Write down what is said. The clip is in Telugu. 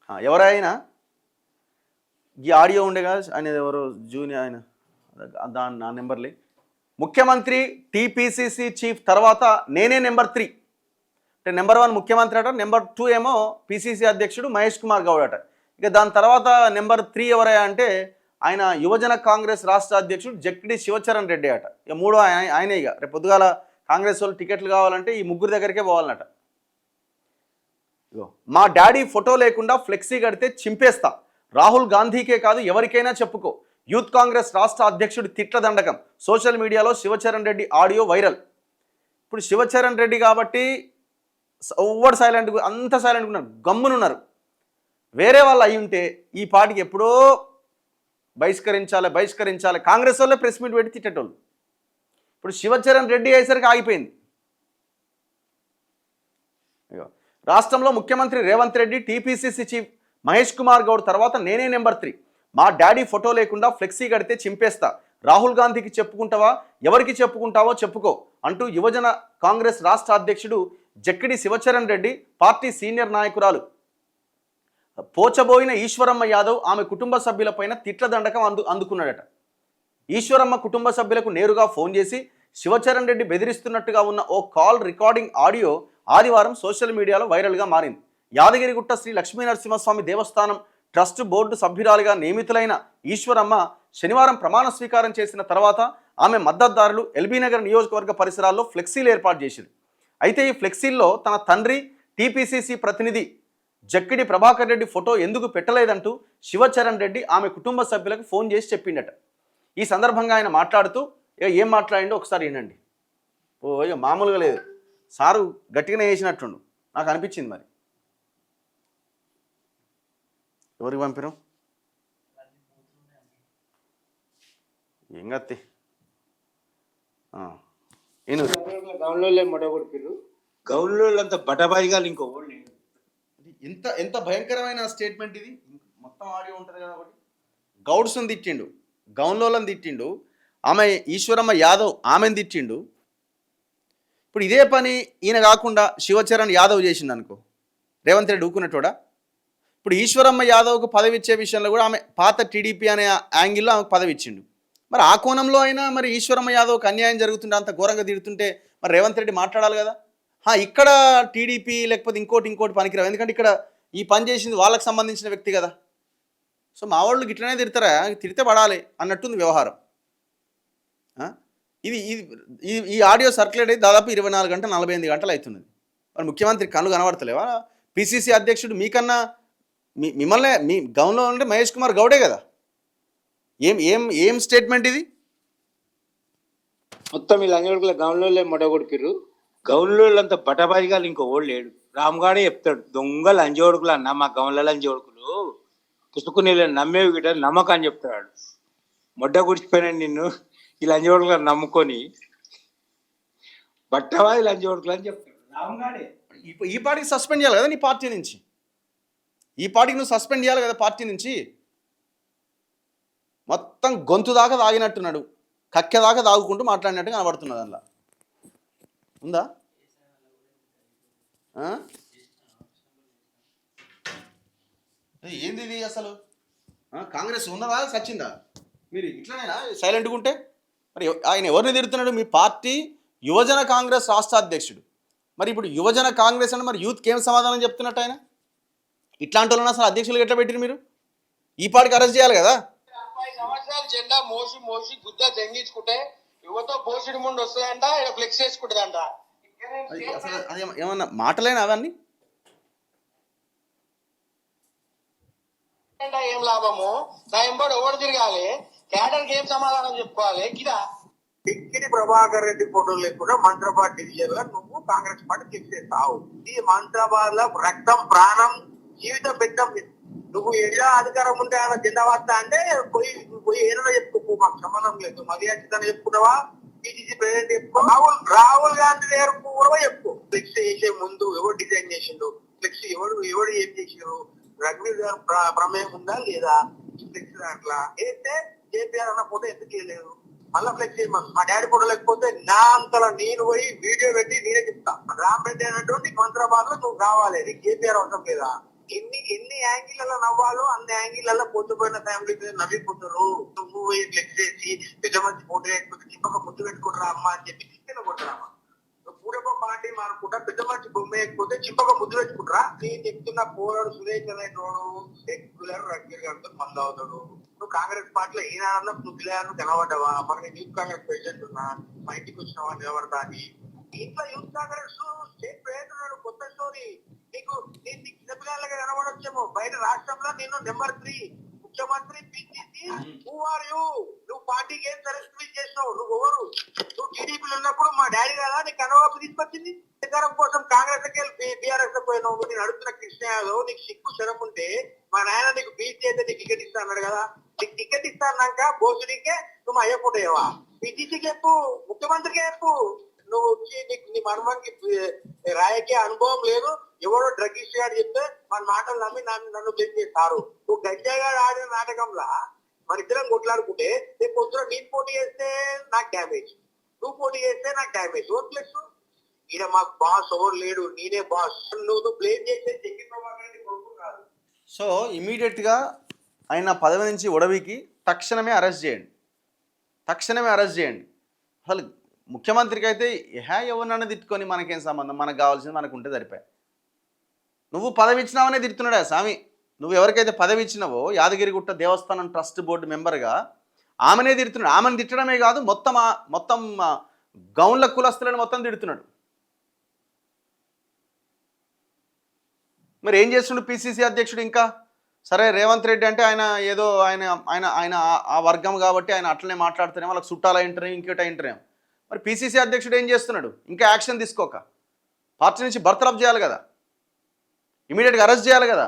ఎవరైనా ఈ ఆడియో ఉండే కదా ఆయన ఎవరో జూనియర్ ఆయన దాని నా నెంబర్లే ముఖ్యమంత్రి టీపీసీసీ చీఫ్ తర్వాత నేనే నెంబర్ 3 అంటే నెంబర్ 1 ముఖ్యమంత్రి అట, నెంబర్ 2 ఏమో పిసిసి అధ్యక్షుడు మహేష్ కుమార్ గౌడ్ అట. ఇక దాని తర్వాత నెంబర్ 3 ఎవరయ్యా అంటే ఆయన యువజన కాంగ్రెస్ రాష్ట్ర అధ్యక్షుడు జక్కిడి శివచరణ్ రెడ్డి అట. ఇక మూడో ఆయనే. ఇక రేపు పొద్దుగాల కాంగ్రెస్ వాళ్ళు టికెట్లు కావాలంటే ఈ ముగ్గురు దగ్గరికే పోవాలన్నట. ఇగో మా డాడీ ఫోటో లేకుండా ఫ్లెక్సీ కడితే చింపేస్తా, రాహుల్ గాంధీకే కాదు ఎవరికైనా చెప్పుకో, యూత్ కాంగ్రెస్ రాష్ట్ర అధ్యక్షుడు తిట్ల దండకం. సోషల్ మీడియాలో శివచరణ్ రెడ్డి ఆడియో వైరల్. ఇప్పుడు శివచరణ్ రెడ్డి కాబట్టి ఓవర్ సైలెంట్, అంత సైలెంట్గా ఉన్నారు, గమ్మునున్నారు. వేరే వాళ్ళు అయి ఉంటే ఈ పార్టీకి ఎప్పుడో బహిష్కరించాలి కాంగ్రెస్ వాళ్ళే ప్రెస్ మీట్ పెట్టి తిట్టేటోళ్ళు. ఇప్పుడు శివచరణ్ రెడ్డి అయ్యేసరికి ఆగిపోయింది. రాష్ట్రంలో ముఖ్యమంత్రి రేవంత్ రెడ్డి, టీపీసీసీ చీఫ్ మహేష్ కుమార్ గౌడ్ తర్వాత నేనే నెంబర్ 3. మా డాడీ ఫోటో లేకుండా ఫ్లెక్సీ కడితే చింపేస్తా, రాహుల్ గాంధీకి చెప్పుకుంటావా ఎవరికి చెప్పుకుంటావో చెప్పుకో అంటూ యువజన కాంగ్రెస్ రాష్ట్ర అధ్యక్షుడు జక్కిడి శివచరణ్ రెడ్డి, పార్టీ సీనియర్ నాయకురాలు పోచబోయిన ఈశ్వరమ్మ యాదవ్ ఆమె కుటుంబ సభ్యులపైన తిట్ల దండకం అందుకున్నాడట. ఈశ్వరమ్మ కుటుంబ సభ్యులకు నేరుగా ఫోన్ చేసి శివచరణ్ రెడ్డి బెదిరిస్తున్నట్టుగా ఉన్న ఓ కాల్ రికార్డింగ్ ఆడియో ఆదివారం సోషల్ మీడియాలో వైరల్గా మారింది. యాదగిరిగుట్ట శ్రీ లక్ష్మీ నరసింహస్వామి దేవస్థానం ట్రస్ట్ బోర్డు సభ్యురాలిగా నియమితులైన ఈశ్వరమ్మ శనివారం ప్రమాణ స్వీకారం చేసిన తర్వాత ఆమె మద్దతుదారులు ఎల్బీనగర్ నియోజకవర్గ పరిసరాల్లో ఫ్లెక్సీలు ఏర్పాటు చేసింది. అయితే ఈ ఫ్లెక్సీల్లో తన తండ్రి టీపీసీసీ ప్రతినిధి జక్కిడి ప్రభాకర్ రెడ్డి ఫోటో ఎందుకు పెట్టలేదంటూ శివచరణ్ రెడ్డి ఆమె కుటుంబ సభ్యులకు ఫోన్ చేసి చెప్పిండట. ఈ సందర్భంగా ఆయన మాట్లాడుతూ ఏం మాట్లాడిండో ఒకసారి వినండి. ఓ మామూలుగా లేదు, సారు గట్టిగానే వేసినట్టుండు నాకు అనిపించింది. మరి ఎవరికి పంపిరు ఏం గత్తి గౌన్లోళ్ళంతా బటబాయిగాలు ఇంకో ఎంత భయంకరమైన స్టేట్మెంట్ ఇది. మొత్తం ఆడియో ఉంటుంది కదా. ఒకటి గౌడ్స్ని తిట్టిండు, గౌన్లోళ్ళని తిట్టిండు, ఆమె ఈశ్వరమ్మ యాదవ్ ఆమెను తిట్టిండు. ఇప్పుడు ఇదే పని ఈయన కాకుండా శివచరణ్ యాదవ్ చేసిండు అనుకో, రేవంత్ రెడ్డి ఊకున్నట్టోడా. ఇప్పుడు ఈశ్వరమ్మ యాదవ్కు పదవి ఇచ్చే విషయంలో కూడా ఆమె పాత టీడీపీ అనే యాంగిల్లో ఆమెకు పదవి ఇచ్చిండు. మరి ఆ కోణంలో అయినా మరి ఈశ్వరమ్మ యాదవ్కి అన్యాయం జరుగుతుంటే, అంత ఘోరంగా తిడుతుంటే మరి రేవంత్ రెడ్డి మాట్లాడాలి కదా. ఇక్కడ టీడీపీ లేకపోతే ఇంకోటి పనికిరావు, ఎందుకంటే ఇక్కడ ఈ పని చేసింది వాళ్ళకి సంబంధించిన వ్యక్తి కదా. సో మా వాళ్ళు గిట్లనే తిడతారా, తిడితే పడాలి అన్నట్టుంది వ్యవహారం. ఇది ఈ ఆడియో సర్క్యులేట్ అయితే దాదాపు 24 గంటలు 48 గంటలు అవుతున్నది. మరి ముఖ్యమంత్రి కళ్ళు కనబడతలేవా? పిసిసి అధ్యక్షుడు మీకన్నా మిమ్మల్ని మీ గౌన్లో ఉంటే మహేష్ కుమార్ గౌడే కదా. ఏం స్టేట్మెంట్ ఇది? మొత్తం ఈ లంజోడుకుల గౌన్లోళ్ళే మొడగొడుకిర్రు. గౌన్లోళ్ళంతా బటబాయిగాలు ఇంకో ఓళ్ళు లేడు. రామ్గాడే చెప్తాడు, దొంగ లంజోడుకులు అన్న మా గౌన్ల లంజోడుకులు పుసుకుని నమ్మేవి గిట నమ్మకం అని చెప్తాడు. మొడ్డ గుడిచిపోయినాడు నిన్ను ఈ లంజోడుకులను నమ్ముకొని, బట్టబాయి లంజోడుకులు అని చెప్తాడు రామ్గాడే. ఈ పార్టీకి సస్పెండ్ చేయాలి కదా నీ పార్టీ నుంచి, ఈ పార్టీకి నువ్వు సస్పెండ్ చేయాలి కదా పార్టీ నుంచి. మొత్తం గొంతు దాకా తాగినట్టున్నాడు, కక్కె దాకా తాగుకుంటూ మాట్లాడినట్టు కనబడుతున్నది. అందులో ఉందా? ఏంది ఇది అసలు? కాంగ్రెస్ ఉన్నదా సచ్చిందా? మీరు ఇట్లనేనా సైలెంట్గా ఉంటే? మరి ఆయన ఎవరిని తిడుతున్నాడు? మీ పార్టీ యువజన కాంగ్రెస్ రాష్ట్ర అధ్యక్షుడు. మరి ఇప్పుడు యువజన కాంగ్రెస్ అంటే మరి యూత్కి ఏం సమాధానం చెప్తున్నట్టు ఆయన? ఇట్లాంటి వాళ్ళని అసలు అధ్యక్షులు ఎట్లా పెట్టిరు మీరు? ఈ పార్టీకి అరెస్ట్ చేయాలి కదా. 50 సంవత్సరాలు జెండా మోసి గుద్ద తెంగించుకుంటే యువతో పోషిడి ముందు వస్తుందంట, ఫ్లెక్స్ చేసుకుంటుందంట. అసలు అది ఏమన్నా మాటలేనా అవన్నీ? ఏం లాభము? నా ఎంబడి ఎవరు తిరగాలి? క్యాడర్కి ఏం సమాధానం చెప్పుకోవాలి? కిదా జక్కిడి ప్రభాకర్ రెడ్డి ఫోటో లేకుండా మంత్రాబాద్ డివిజన్ లో నువ్వు కాంగ్రెస్ పార్టీ చేసేస్తావు. ఈ మంత్రాబాద్ లో రక్తం ప్రాణం జీవితం పెట్టాం. నువ్వు ఎలా అధికారం ఉంటే ఆయన జెండా వస్తా అంటే పోయి ఏదైనా చెప్పుకో, మాకు సంబంధం లేదు. మర్యాద చెప్పుకున్నావా? పిసిసి ప్రెసిడెంట్ చెప్పుకో, రాహుల్ గాంధీ దగ్గర కూడా చెప్పుకో. ఫ్లెక్స్ చేసే ముందు ఎవరు డిజైన్ చేసిండు, ఫ్లెక్స్ ఎవరు ఏం చేసిండ్రు, రఘువీర్ గారు ప్రమేయం ఉందా లేదా? ఫ్లెక్స్ దాంట్లో అయితే కేసీఆర్ అన్న ఫోటో ఎందుకు చేయలేదు? మళ్ళా ఫ్లెక్స్ చేయమని మా డాడీ ఫోటో లేకపోతే నా అంతలో నేను పోయి వీడియో పెట్టి నేనే చెప్తా. రామ్ రెడ్డి అన్నటువంటి మంత్రాబాద్ లో నువ్వు కావాలి, కేసీఆర్ అవసరం లేదా? ఎన్ని యాంగిల్లో నవ్వాలో అన్ని యాంగిల్లో పోతుపోయిన ఫ్యామిలీ మీద నవ్విపోతారు. నువ్వు ఫ్లెక్స్ చేసి పెద్ద మంచి ఫోటో వేసుకుంటే చిప్పక ముద్దు పెట్టుకుంటారా అమ్మ అని చెప్పి కింద కొట్టరామా. పూడప పార్టీ మారుకుంటా పెద్ద మంచి బొమ్మ వేయకపోతే చిప్పక ముద్దు పెట్టుకుంటారా. నేను చెప్తున్న పోరాడు సురేష్ అనేటోడు రెగ్యులర్ గారితో మందు అవుతాడు. నువ్వు కాంగ్రెస్ పార్టీలో ఈనాడన్నా నువ్వు పిల్లలు కనబడ్డావా? మన నేను యూత్ కాంగ్రెస్ ప్రెసిడెంట్ ఉన్నా, మా ఇంటికి వచ్చినావా నిలబడతా అని. ఇంట్లో యూత్ కాంగ్రెస్ స్టేట్ ప్రెసిడెంట్ కొత్త స్టోరీ. నీకు నేను నీకు చిన్నపిల్లలుగా కనబడొచ్చేమో. బయట రాష్ట్రంలో నేను నెంబర్ 3 ముఖ్యమంత్రి పిసిసి. Who are you? నువ్వు పార్టీకి ఏం సర్వీస్ చేసినావు? నువ్వు ఎవరు? నువ్వు టీడీపీలో ఉన్నప్పుడు మా డాడీ కదా నీకు కనవాపు తీసుకొచ్చింది. అధికారం కోసం కాంగ్రెస్ బీఆర్ఎస్ పోయినావు. నేను అడుగుతున్న కృష్ణ యాదవ్, నీకు సిగ్గు శరం ఉంటే మా నాయన నీకు బీసీ అయితే నీకు టికెట్ ఇస్తా అన్నాడు కదా. నీకు టికెట్ ఇస్తాన్నాక బోసుడికే నువ్వు అయ్యపోయావా? పిసిసికి చెప్పు, ముఖ్యమంత్రికి చెప్పు. నువ్వు వచ్చి నీకు నీ మర్మానికి రాయకే అనుభవం లేదు. ఎవడో డ్రగ్గిస్ట్ గారు చెప్తే మన మాటలు నమ్మి నన్ను బ్లేమ్ చేస్తారు. నువ్వు గంజాగాడు ఆడిన నాటకంలా మన ఇద్దరం కొట్లాడుకుంటే రేపు పొద్దున నేను పోటీ చేస్తే నాకు డ్యామేజ్, నువ్వు పోటీ చేస్తే నాకు డ్యామేజ్. ఓట్ ప్లస్ ఈయన మాకు బాస్ ఎవరు లేడు, నేనే బాస్. నువ్వు బ్లేమ్ చేస్తే జగ్గి ప్రభాకర్ రెడ్డి కొడుకు కాదు. సో ఇమీడియట్గా ఆయన పదవి నుంచి ఉడవికి తక్షణమే అరెస్ట్ చేయండి, తక్షణమే అరెస్ట్ చేయండి. అసలు ముఖ్యమంత్రికి అయితే ఎవరినన్నా తిట్టుకొని మనకేం సంబంధం, మనకు కావాల్సింది మనకు ఉంటే సరిపోయాయి. నువ్వు పదవి ఇచ్చినావనే తిడుతున్నాడా స్వామి? నువ్వు ఎవరికైతే పదవి ఇచ్చినావో యాదగిరిగుట్ట దేవస్థానం ట్రస్ట్ బోర్డు మెంబర్గా ఆమెనే తిడుతున్నాడు. ఆమెను తిట్టడమే కాదు, మొత్తం గౌన్ల కులస్తులను మొత్తం తిడుతున్నాడు. మరి ఏం చేస్తున్నాడు పిసిసి అధ్యక్షుడు? ఇంకా సరే రేవంత్ రెడ్డి అంటే ఆయన ఏదో ఆయన ఆ వర్గం కాబట్టి ఆయన అట్లనే మాట్లాడుతున్నాం, వాళ్ళకి చుట్టాల ఇంటర్వ్యూ ఇంకోట ఇంటర్వ్యూ. మరి పిసిసి అధ్యక్షుడు ఏం చేస్తున్నాడు? ఇంకా యాక్షన్ తీసుకోక పార్టీ నుంచి బర్తరఫ్ చేయాలి కదా, ఇమీడియట్గా అరెస్ట్ చేయాలి కదా.